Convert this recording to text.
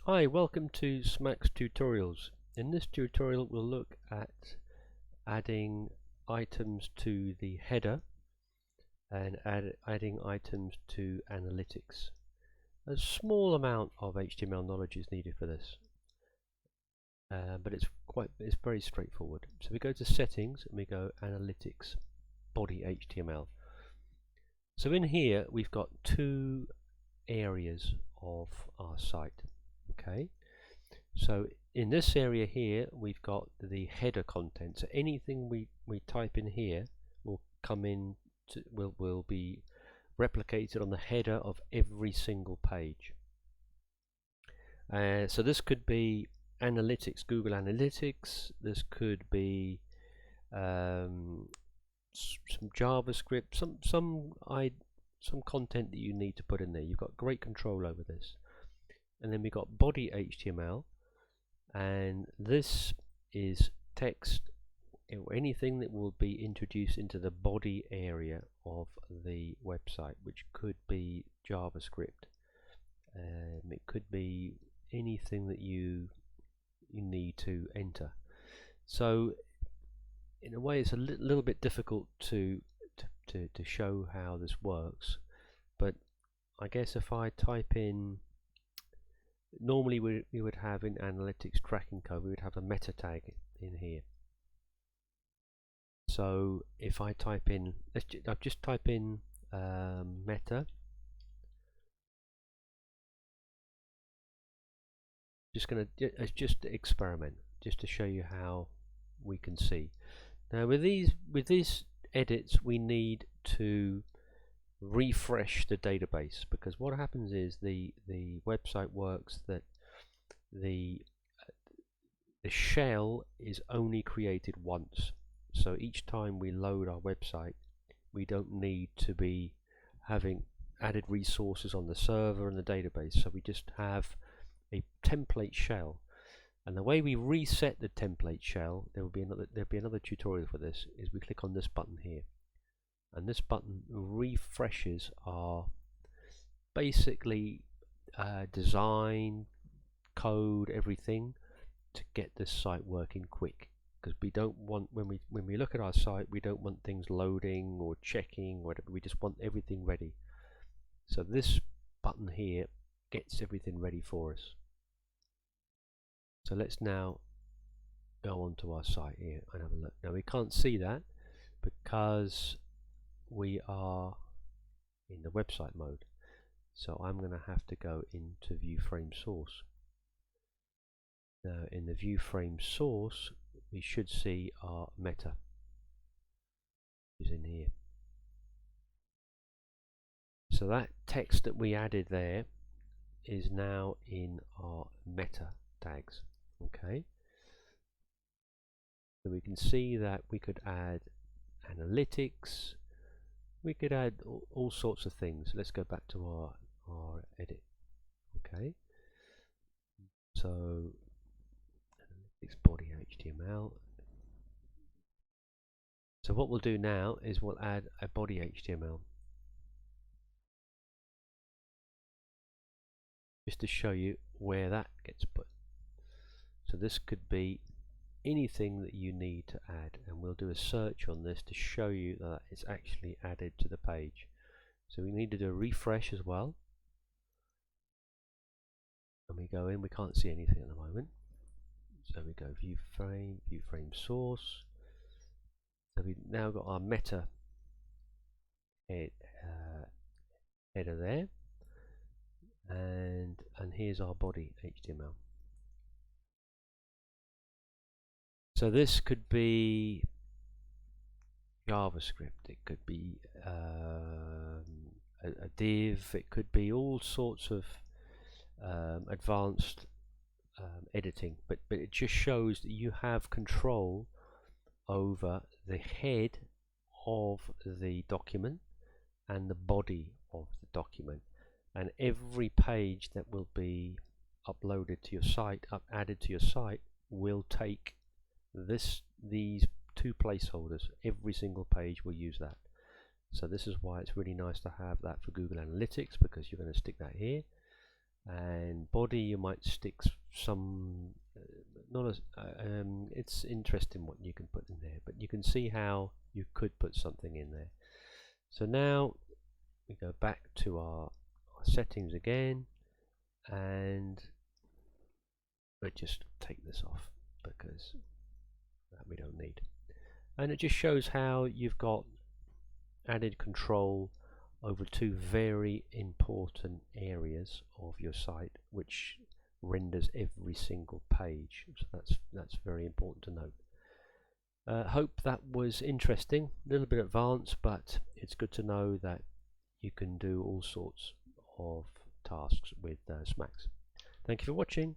Hi, welcome to Smack's Tutorials. In this tutorial we'll look at adding items to the header and adding items to analytics. A small amount of HTML knowledge is needed for this, but it's very straightforward. So we go to settings and we go analytics, body HTML. So in here we've got two areas of our site. Okay, so in this area here we've got the header content, so anything we type in here will come in will be replicated on the header of every single page. So this could be analytics, Google Analytics, this could be some JavaScript, some content that you need to put in there. You've got great control over this. And then we've got body HTML, and this is text or anything that will be introduced into the body area of the website, which could be JavaScript. It could be anything that you need to enter. So in a way it's a little bit difficult to show how this works, but I guess if I type in, normally we would have in analytics tracking code, we would have a meta tag in here. So if I type in, I'll just type in meta, it's just an experiment, just to show you how we can see. Now with these edits we need to refresh the database, because what happens is the website works that the shell is only created once. So each time we load our website, we don't need to be having added resources on the server and the database, so we just have a template shell. And the way we reset the template shell, there'll be another tutorial for this, is we click on this button here, and this button refreshes our basically design, code, everything to get this site working quick, because we don't want, when we look at our site, we don't want things loading or checking or whatever. We just want everything ready. So this button here gets everything ready for us. So let's now go onto our site here and have a look. Now we can't see that because we are in the website mode, so I'm going to have to go into view frame source. Now in the view frame source we should see our meta is in here. So that text that we added there is now in our meta tags. Okay, so we can see that we could add analytics, we could add all sorts of things. Let's go back to our edit. Okay, so analytics body HTML. So what we'll do now is we'll add a body HTML, just to show you where that gets put. So this could be anything that you need to add, and we'll do a search on this to show you that it's actually added to the page. So we need to do a refresh as well, and we go in, we can't see anything at the moment, so we go view frame source. So we've now got our meta header there, and here's our body HTML. So this could be JavaScript, it could be a div, it could be all sorts of advanced editing, but it just shows that you have control over the head of the document and the body of the document, and every page that will be uploaded to your site, added to your site, will take these two placeholders. Every single page will use that. So this is why it's really nice to have that for Google Analytics, because you're going to stick that here, and in body you might stick some not as it's interesting what you can put in there, but you can see how you could put something in there. So now we go back to our settings again, and we'll just take this off because that we don't need. And it just shows how you've got added control over two very important areas of your site, which renders every single page. So that's very important to note. Hope that was interesting, a little bit advanced, but it's good to know that you can do all sorts of tasks with SMAX. Thank you for watching.